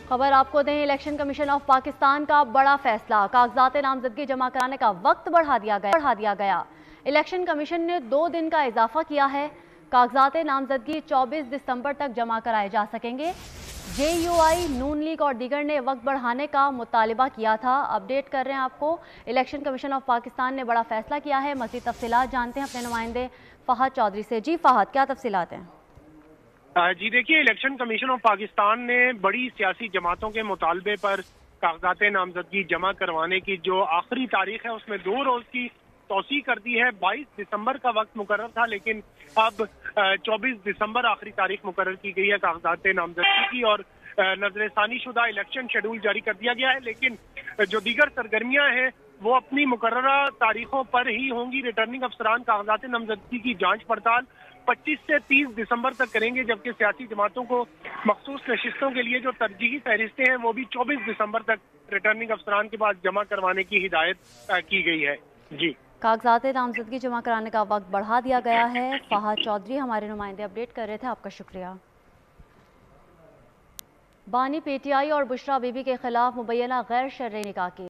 खबर आपको दें, इलेक्शन कमीशन ऑफ पाकिस्तान का बड़ा फैसला, कागजात नामजदगी जमा कराने का वक्त बढ़ा दिया गया। इलेक्शन कमीशन ने 2 दिन का इजाफा किया है। कागजात नामजदगी 24 दिसंबर तक जमा कराए जा सकेंगे। JUI, नून लीग और दीगर ने वक्त बढ़ाने का मुतालिबा किया था। अपडेट कर रहे हैं आपको, इलेक्शन कमीशन ऑफ पाकिस्तान ने बड़ा फैसला किया है। मज़ीद तफसीलात जानते हैं अपने नुमाइंदे फहद चौधरी से। जी फहद, क्या तफसीलात हैं? जी देखिए, इलेक्शन कमीशन ऑफ पाकिस्तान ने बड़ी सियासी जमातों के मुतालबे पर कागजात नामजदगी जमा करवाने की जो आखिरी तारीख है उसमें 2 रोज की तोसी कर दी है। 22 दिसंबर का वक्त मुकर्रर था, लेकिन अब 24 दिसंबर आखिरी तारीख मुकर्रर की गई है कागजात नामजदगी की, और नजरसानी शुदा इलेक्शन शेड्यूल जारी कर दिया गया है। लेकिन जो दीगर सरगर्मियां हैं वो अपनी मुकर्ररा तारीखों पर ही होंगी। रिटर्निंग अफसरान कागजात नामजदगी की जांच पड़ताल 25 से 30 दिसंबर तक करेंगे, जबकि सियासी जमातों को मखसूस नशिस्तों के लिए जो तरजीही फहरिस्तें हैं वो भी 24 दिसंबर तक रिटर्निंग अफसरान के पास जमा करवाने की हिदायत की गई है। जी, कागजात नामजदगी जमा कराने का वक्त बढ़ा दिया गया है। फहद चौधरी हमारे नुमाइंदे अपडेट कर रहे थे, आपका शुक्रिया। बानी PTI और बुशरा बीबी के खिलाफ मुबैना गैर शरई निकाह की